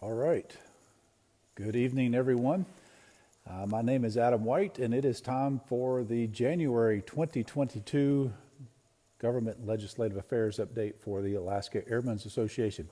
All right. Good evening, everyone. My name is Adam White, and it is time for the January 2022 Government Legislative Affairs update for the Alaska Airmen's Association.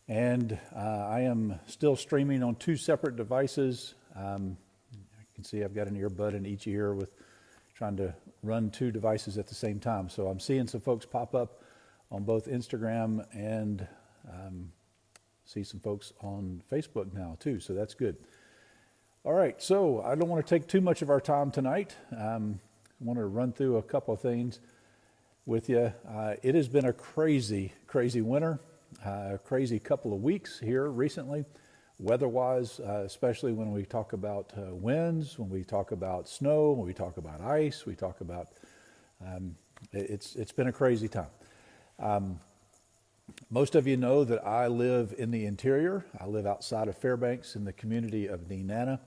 And I am still streaming on two separate devices. You can see I've got an earbud in each ear with trying to run two devices at the same time. So I'm seeing some folks pop up on both Instagram and see some folks on Facebook now too, so that's good. All right, so I don't want to take too much of our time tonight. I want to run through a couple of things with you. It has been a crazy winter, a crazy couple of weeks here recently, weather-wise, especially when we talk about winds, when we talk about snow, when we talk about ice, we talk about, it's been a crazy time. Most of you know that I live in the interior. I live outside of Fairbanks in the community of Nenana,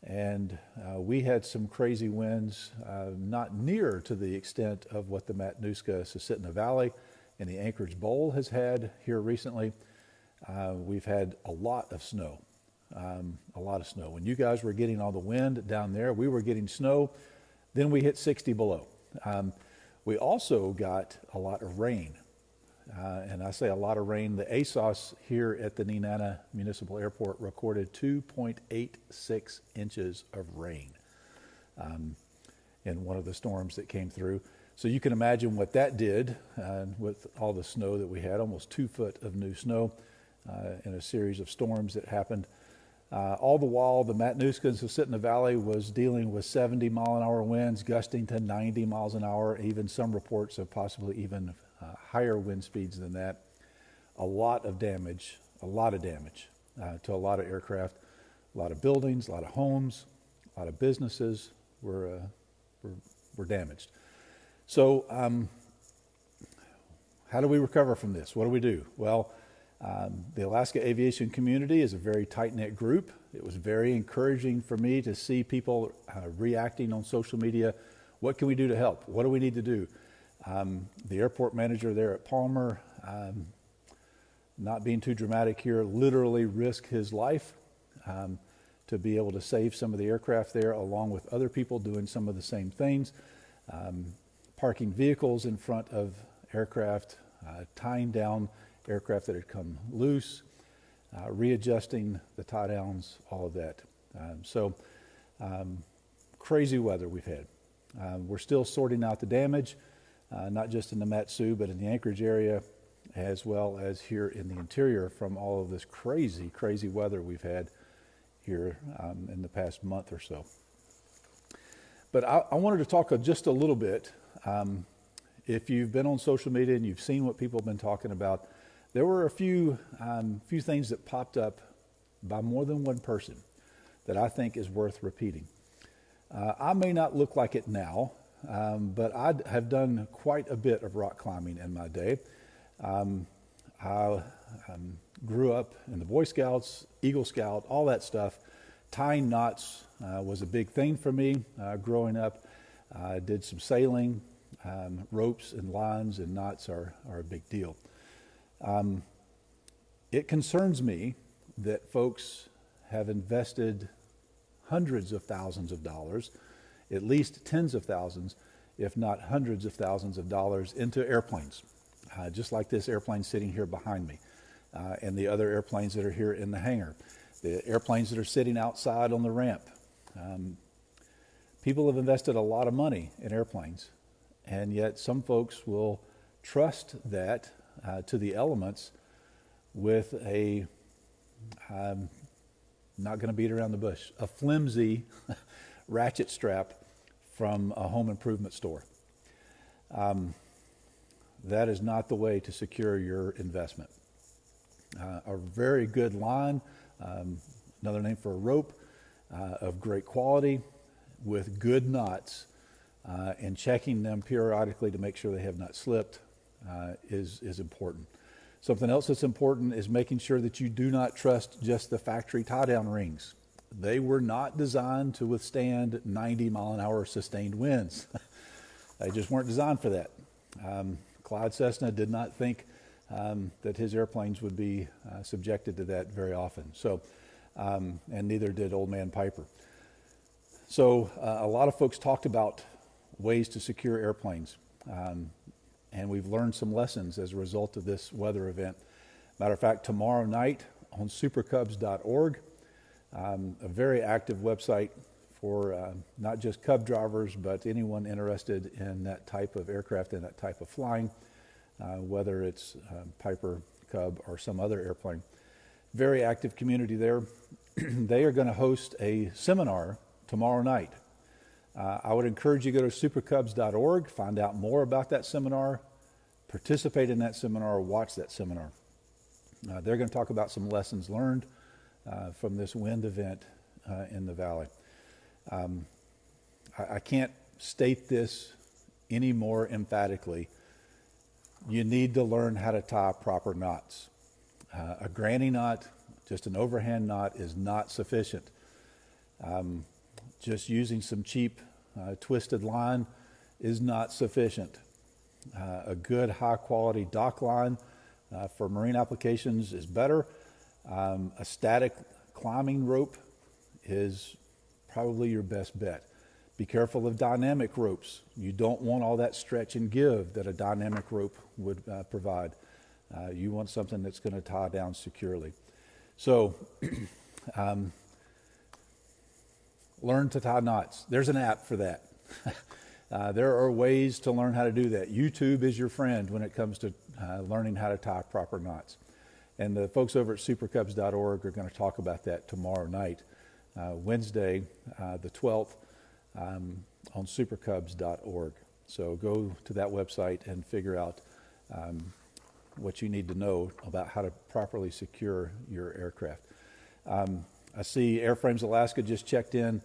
and we had some crazy winds, not near to the extent of what the Matanuska-Susitna Valley and the Anchorage Bowl has had here recently. We've had a lot of snow, When you guys were getting all the wind down there, we were getting snow. Then we hit 60 below. We also got a lot of rain. And I say a lot of rain. The ASOS here at the Nenana Municipal Airport recorded 2.86 inches of rain in one of the storms that came through. So you can imagine what that did with all the snow that we had, almost 2 foot of new snow in a series of storms that happened. All the while, the Matanuska and Susitna Valley was dealing with 70 mile an hour winds, gusting to 90 miles an hour, even some reports of possibly even higher wind speeds than that. A lot of damage to a lot of aircraft, a lot of buildings, a lot of homes, a lot of businesses were damaged. So how do we recover from this? What do we do? Well, the Alaska aviation community is a very tight-knit group. It was very encouraging for me to see people reacting on social media. What can we do to help? What do we need to do? The airport manager there at Palmer, not being too dramatic here, literally risked his life to be able to save some of the aircraft there, along with other people doing some of the same things, parking vehicles in front of aircraft, tying down aircraft that had come loose, readjusting the tie downs, all of that. Crazy weather we've had. We're still sorting out the damage. Not just in the Mat-Su, but in the Anchorage area, as well as here in the interior from all of this crazy weather we've had here in the past month or so. But I wanted to talk just a little bit. If you've been on social media and you've seen what people have been talking about, there were a few things that popped up by more than one person that I think is worth repeating. I may not look like it now, but I have done quite a bit of rock climbing in my day. I grew up in the Boy Scouts, Eagle Scout, all that stuff. Tying knots was a big thing for me growing up. I did some sailing. Ropes and lines and knots are a big deal. It concerns me that folks have invested hundreds of thousands of dollars, at least tens of thousands, if not hundreds of thousands of dollars into airplanes, just like this airplane sitting here behind me, and the other airplanes that are here in the hangar, the airplanes that are sitting outside on the ramp. People have invested a lot of money in airplanes, and yet some folks will trust that to the elements with a, not going to beat around the bush, a flimsy ratchet strap from a home improvement store. That is not the way to secure your investment. A very good line, another name for a rope, of great quality with good knots, and checking them periodically to make sure they have not slipped is important. Something else that's important is making sure that you do not trust just the factory tie-down rings. They were not designed to withstand 90 mile an hour sustained winds. They just weren't designed for that. Clyde Cessna did not think that his airplanes would be subjected to that very often. So, and neither did Old Man Piper. So a lot of folks talked about ways to secure airplanes, and we've learned some lessons as a result of this weather event. Matter of fact, tomorrow night on supercubs.org, a very active website for not just Cub drivers, but anyone interested in that type of aircraft and that type of flying, whether it's Piper, Cub, or some other airplane. Very active community there. They are going to host a seminar tomorrow night. I would encourage you to go to supercubs.org, find out more about that seminar, participate in that seminar, watch that seminar. They're going to talk about some lessons learned from this wind event in the valley. I can't state this any more emphatically. You need to learn how to tie proper knots. A granny knot, just an overhand knot, is not sufficient. Just using some cheap twisted line is not sufficient. A good high quality dock line for marine applications is better. A static climbing rope is probably your best bet. Be careful of dynamic ropes. You don't want all that stretch and give that a dynamic rope would provide. You want something that's going to tie down securely. So, learn to tie knots. There's an app for that. There are ways to learn how to do that. YouTube is your friend when it comes to learning how to tie proper knots. And the folks over at supercubs.org are going to talk about that tomorrow night, Wednesday, the 12th, on supercubs.org. So go to that website and figure out what you need to know about how to properly secure your aircraft. I see Airframes Alaska just checked in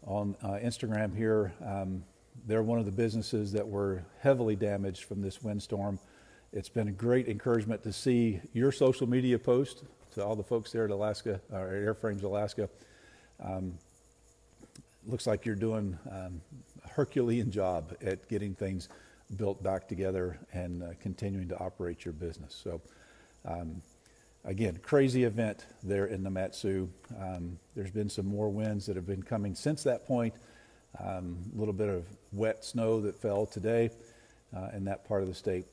on Instagram here. They're one of the businesses that were heavily damaged from this windstorm. It's been a great encouragement to see your social media post to all the folks there at Alaska, or Airframes Alaska. Looks like you're doing a Herculean job at getting things built back together and continuing to operate your business. So, again, crazy event there in the Mat-Su. There's been some more winds that have been coming since that point. A little bit of wet snow that fell today in that part of the state.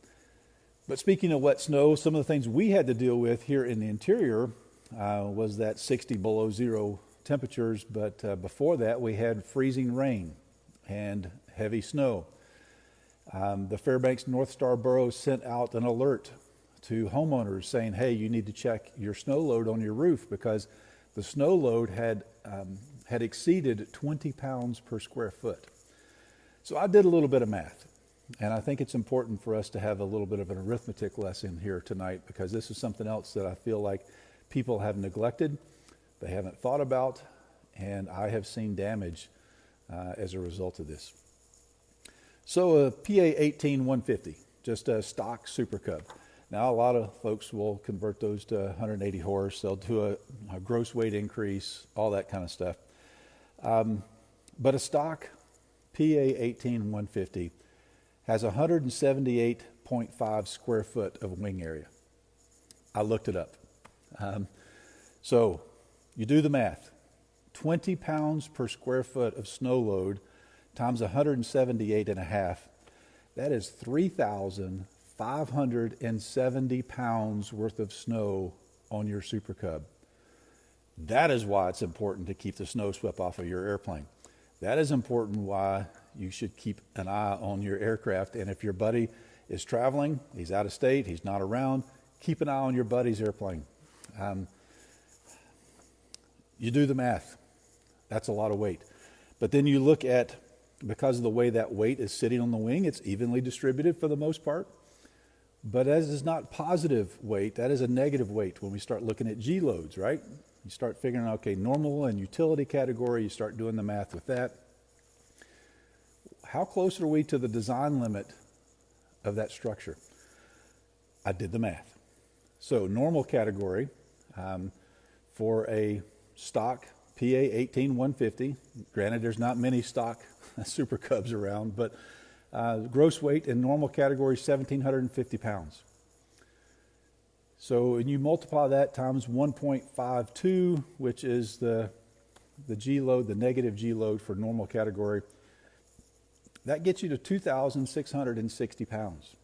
But speaking of wet snow, some of the things we had to deal with here in the interior was that 60 below zero temperatures. But before that, we had freezing rain and heavy snow. The Fairbanks North Star Borough sent out an alert to homeowners saying, hey, you need to check your snow load on your roof because the snow load had exceeded 20 pounds per square foot. So I did a little bit of math, and I think it's important for us to have a little bit of an arithmetic lesson here tonight because this is something else that I feel like people have neglected, they haven't thought about, and I have seen damage as a result of this. So a PA 18150, just a stock Super Cub. Now, a lot of folks will convert those to 180 horse. They'll do a gross weight increase, all that kind of stuff. But a stock PA 18150 has 178.5 square foot of wing area. I looked it up. So you do the math. 20 pounds per square foot of snow load times 178.5. That is 3,570 pounds worth of snow on your Super Cub. That is why it's important to keep the snow swept off of your airplane. That is important why you should keep an eye on your aircraft. And if your buddy is traveling, he's out of state, he's not around, keep an eye on your buddy's airplane. You do the math. That's a lot of weight. But then you look at, because of the way that weight is sitting on the wing, it's evenly distributed for the most part. But as is not positive weight, that is a negative weight when we start looking at G loads, right? You start figuring out, okay, normal and utility category, you start doing the math with that. How close are we to the design limit of that structure? I did the math. So normal category for a stock PA 18150, granted there's not many stock Super Cubs around, but gross weight in normal category 1,750 pounds. So when you multiply that times 1.52, which is the G load, the negative G load for normal category, that gets you to 2,660 pounds.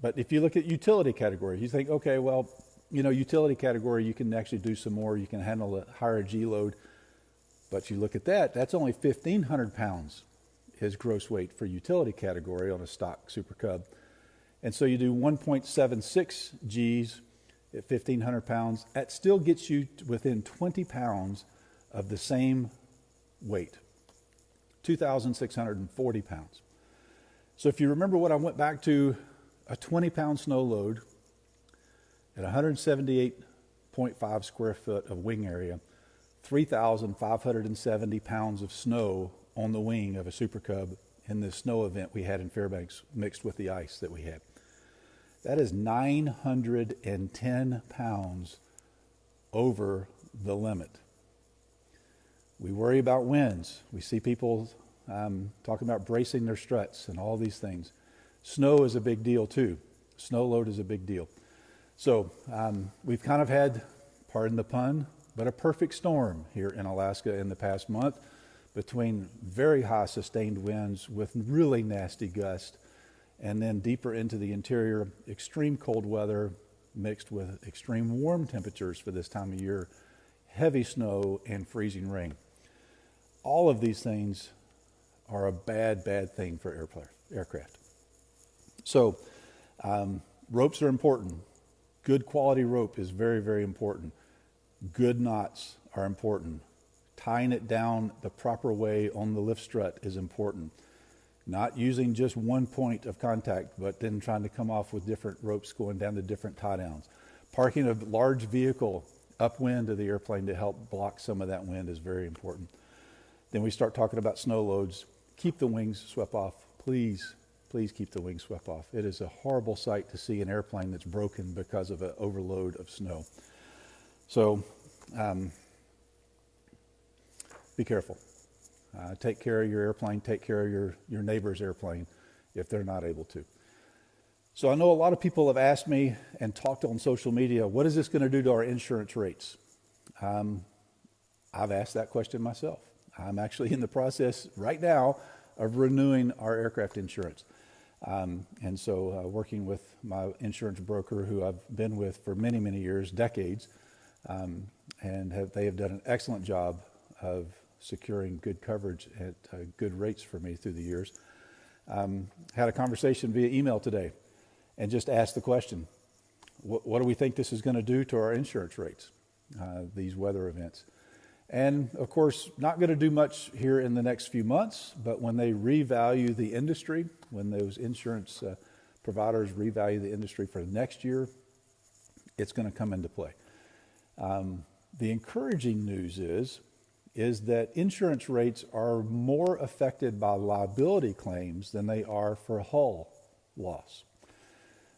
But if you look at utility category, you think, okay, well, utility category, you can actually do some more. You can handle a higher G load. But you look at that, that's only 1,500 pounds is gross weight for utility category on a stock Super Cub. And so you do 1.76 Gs at 1,500 pounds. That still gets you within 20 pounds of the same weight, 2,640 pounds. So if you remember what I went back to, a 20-pound snow load at 178.5 square foot of wing area, 3,570 pounds of snow on the wing of a Super Cub in this snow event we had in Fairbanks mixed with the ice that we had. That is 910 pounds over the limit. We worry about winds. We see people talking about bracing their struts and all these things. Snow is a big deal too. Snow load is a big deal. So we've kind of had, pardon the pun, but a perfect storm here in Alaska in the past month between very high sustained winds with really nasty gusts, and then deeper into the interior, extreme cold weather mixed with extreme warm temperatures for this time of year, heavy snow and freezing rain. All of these things are a bad thing for aircraft. So ropes are important. Good quality rope is very important. Good knots are important. Tying it down the proper way on the lift strut is important. Not using just one point of contact, but then trying to come off with different ropes going down to different tie downs. Parking a large vehicle upwind of the airplane to help block some of that wind is very important. Then we start talking about snow loads. Keep the wings swept off. Please keep the wings swept off. It is a horrible sight to see an airplane that's broken because of an overload of snow. So be careful. Take care of your airplane. Take care of your neighbor's airplane if they're not able to. So I know a lot of people have asked me and talked on social media, what is this going to do to our insurance rates? I've asked that question myself. I'm actually in the process right now of renewing our aircraft insurance. And so working with my insurance broker, who I've been with for many years, decades, and they have done an excellent job of securing good coverage at good rates for me through the years. Had a conversation via email today and just asked the question, what do we think this is going to do to our insurance rates, these weather events? And of course, not going to do much here in the next few months, but when they revalue the industry, when those insurance providers revalue the industry for next year, it's going to come into play. The encouraging news is that insurance rates are more affected by liability claims than they are for hull loss.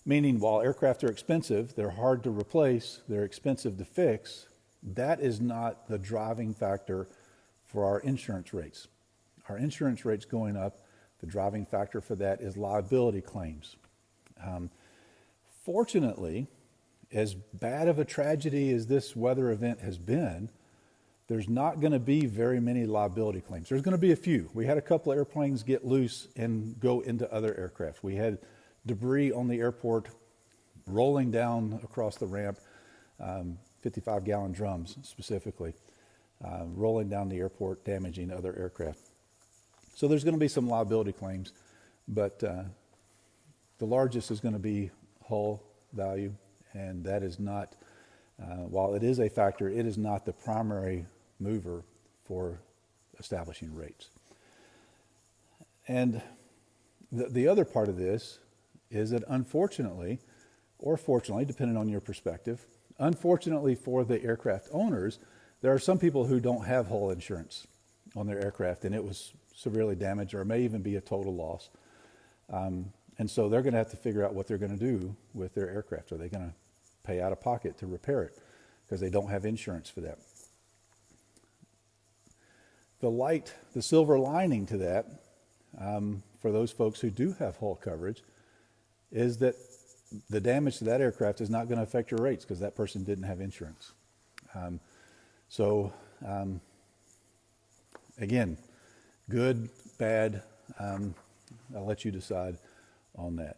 Meaning, while aircraft are expensive, they're hard to replace, they're expensive to fix, that is not the driving factor for our insurance rates. Our insurance rates going up, the driving factor for that is liability claims. Fortunately, as bad of a tragedy as this weather event has been, there's not going to be very many liability claims. There's going to be a few. We had a couple of airplanes get loose and go into other aircraft. We had debris on the airport rolling down across the ramp, 55-gallon drums specifically, rolling down the airport, damaging other aircraft. So there's going to be some liability claims, but the largest is going to be hull value, and that is not, while it is a factor, it is not the primary mover for establishing rates. And the other part of this is that unfortunately, or fortunately, depending on your perspective, unfortunately for the aircraft owners, there are some people who don't have hull insurance on their aircraft, and it was severely damaged or may even be a total loss. And so they're going to have to figure out what they're going to do with their aircraft. Are they going to pay out of pocket to repair it because they don't have insurance for that? The silver lining to that, for those folks who do have hull coverage, is that the damage to that aircraft is not going to affect your rates because that person didn't have insurance. So again, good, bad, I'll let you decide on that.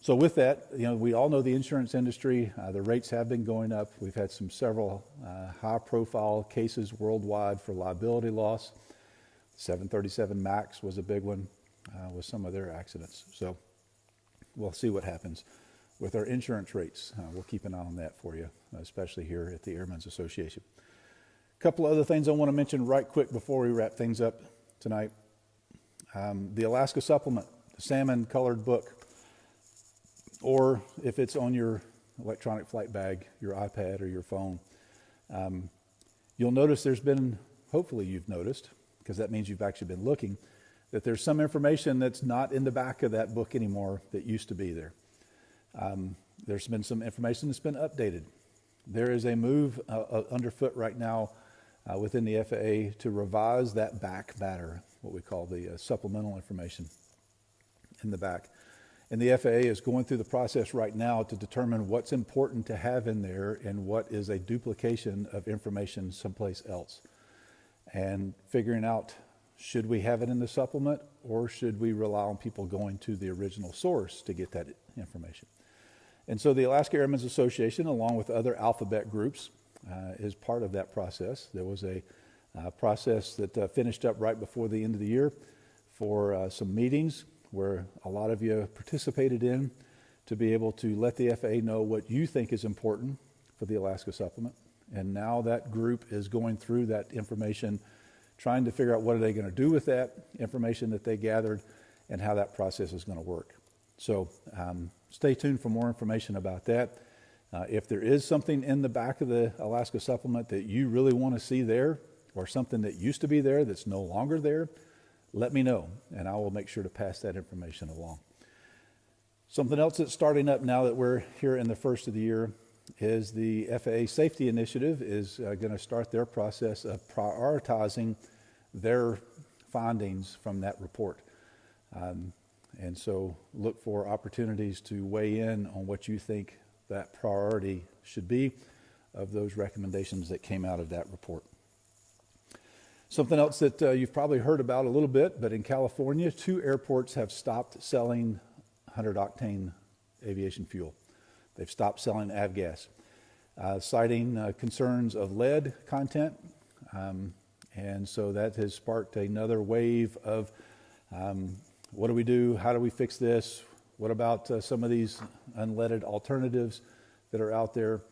So with that, we all know the insurance industry. The rates have been going up. We've had several high-profile cases worldwide for liability loss. 737 MAX was a big one with some of their accidents. So we'll see what happens with our insurance rates. We'll keep an eye on that for you, especially here at the Airmen's Association. A couple other things I want to mention right quick before we wrap things up tonight. The Alaska Supplement, the salmon-colored book, or if it's on your electronic flight bag, your iPad or your phone, you'll notice there's been, hopefully you've noticed, because that means you've actually been looking, that there's some information that's not in the back of that book anymore that used to be there. There's been some information that's been updated. There is a move underfoot right now within the FAA to revise that back matter, what we call the supplemental information in the back. And the FAA is going through the process right now to determine what's important to have in there and what is a duplication of information someplace else. And figuring out, should we have it in the supplement or should we rely on people going to the original source to get that information? And so the Alaska Airmen's Association, along with other alphabet groups, is part of that process. There was a process that finished up right before the end of the year for some meetings where a lot of you participated in to be able to let the FAA know what you think is important for the Alaska Supplement. And now that group is going through that information, trying to figure out what are they going to do with that information that they gathered and how that process is going to work. So stay tuned for more information about that. If there is something in the back of the Alaska Supplement that you really want to see there, or something that used to be there that's no longer there, let me know, and I will make sure to pass that information along. Something else that's starting up now that we're here in the first of the year is the FAA Safety Initiative is going to start their process of prioritizing their findings from that report. And so look for opportunities to weigh in on what you think that priority should be of those recommendations that came out of that report. Something else that you've probably heard about a little bit, but in California, 2 airports have stopped selling 100-octane aviation fuel. They've stopped selling avgas, citing concerns of lead content. And so that has sparked another wave of what do we do? How do we fix this? What about some of these unleaded alternatives that are out there?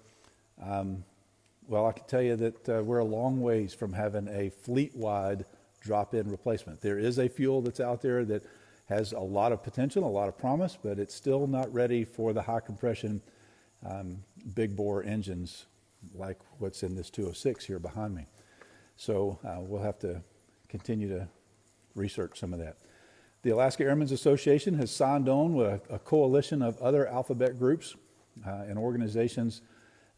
Well, I can tell you that we're a long ways from having a fleet-wide drop-in replacement. There is a fuel that's out there that has a lot of potential, a lot of promise, but it's still not ready for the high-compression big-bore engines like what's in this 206 here behind me. So we'll have to continue to research some of that. The Alaska Airmen's Association has signed on with a coalition of other alphabet groups and organizations,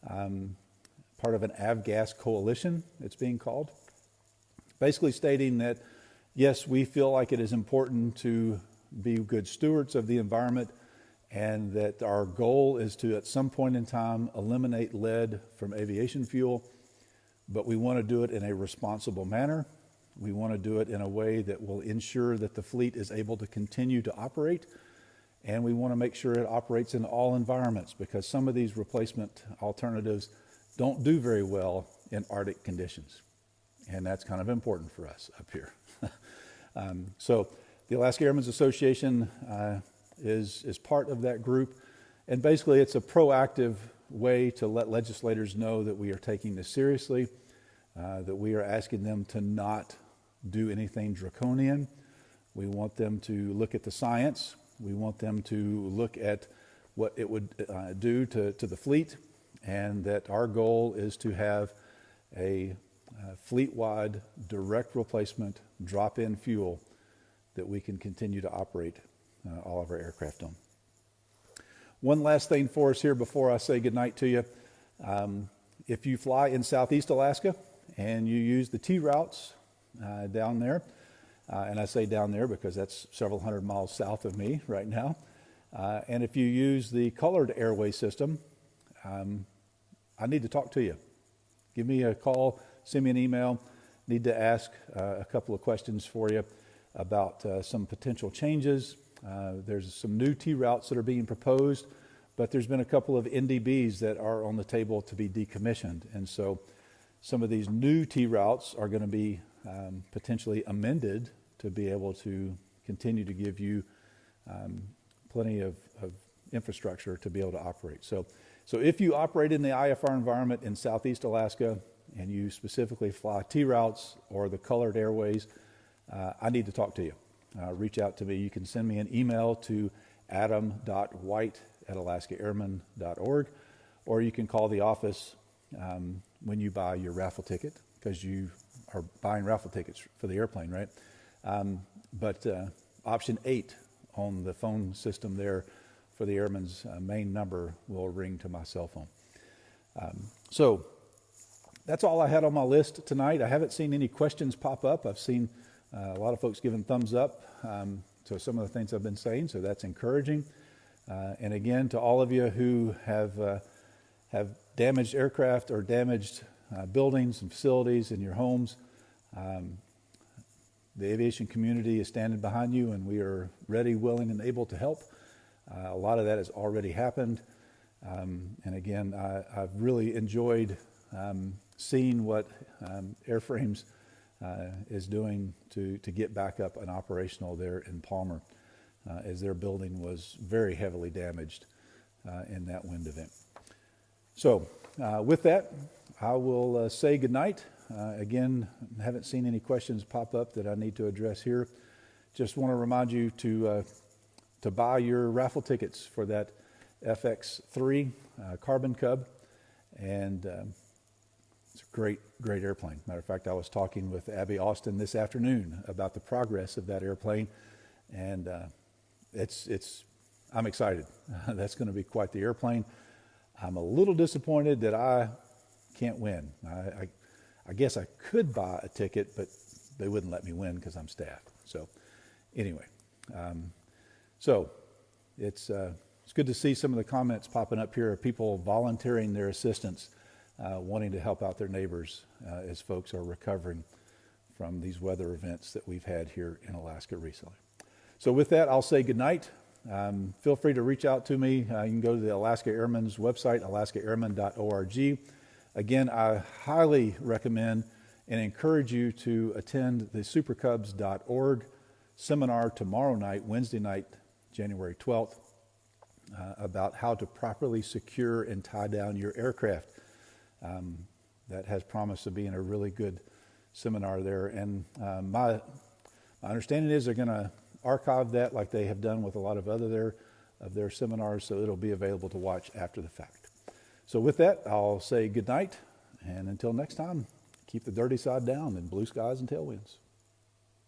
part of an avgas coalition, it's being called, basically stating that, yes, we feel like it is important to be good stewards of the environment and that our goal is to, at some point in time, eliminate lead from aviation fuel, but we want to do it in a responsible manner. We want to do it in a way that will ensure that the fleet is able to continue to operate, and we want to make sure it operates in all environments because some of these replacement alternatives don't do very well in Arctic conditions, and that's kind of important for us up here. So the Alaska Airmen's Association is part of that group, and basically it's a proactive way to let legislators know that we are taking this seriously, that we are asking them to not do anything draconian. We want them to look at the science. We want them to look at what it would do to the fleet, and that our goal is to have a fleet-wide direct replacement drop-in fuel that we can continue to operate all of our aircraft on. One last thing for us here before I say goodnight to you. If you fly in Southeast Alaska and you use the T routes down there, and I say down there because that's several hundred miles south of me right now, And if you use the colored airway system, I need to talk to you. Give me a call, send me an email. Need to ask a couple of questions for you about some potential changes. There's some new T routes that are being proposed, but there's been a couple of NDBs that are on the table to be decommissioned. And so some of these new T routes are going to be potentially amended to be able to continue to give you plenty of infrastructure to be able to operate. So if you operate in the IFR environment in Southeast Alaska and you specifically fly T routes or the colored airways, I need to talk to you. Reach out to me. You can send me an email to adam.white@alaskaairmen.org, or you can call the office when you buy your raffle ticket, because you are buying raffle tickets for the airplane, right? But option 8 on the phone system there for the airman's main number will ring to my cell phone. So that's all I had on my list tonight. I haven't seen any questions pop up. I've seen a lot of folks giving thumbs up to some of the things I've been saying, so that's encouraging. And again, to all of you who have damaged aircraft or damaged buildings and facilities in your homes, the aviation community is standing behind you, and we are ready, willing, and able to help. A lot of that has already happened. And again, I've really enjoyed seeing what Airframes is doing to get back up and operational there in Palmer, as their building was very heavily damaged in that wind event. So with that, I will say goodnight. Again, haven't seen any questions pop up that I need to address here. Just want to remind you to buy your raffle tickets for that FX3 Carbon Cub, and it's a great airplane. Matter of fact, I was talking with Abby Austin this afternoon about the progress of that airplane, and I'm excited. That's going to be quite the airplane. I'm a little disappointed that I can't win. I guess I could buy a ticket, but they wouldn't let me win because I'm staff. So anyway, so it's good to see some of the comments popping up here of people volunteering their assistance, wanting to help out their neighbors as folks are recovering from these weather events that we've had here in Alaska recently. So with that, I'll say goodnight. Feel free to reach out to me. You can go to the Alaska Airmen's website, alaskaairmen.org. Again, I highly recommend and encourage you to attend the supercubs.org seminar tomorrow night, Wednesday night, January 12th, about how to properly secure and tie down your aircraft. That has promise of being a really good seminar there. And my understanding is they're going to archive that like they have done with a lot of other of their seminars, so it'll be available to watch after the fact. So with that, I'll say good night, and until next time, keep the dirty side down and blue skies and tailwinds.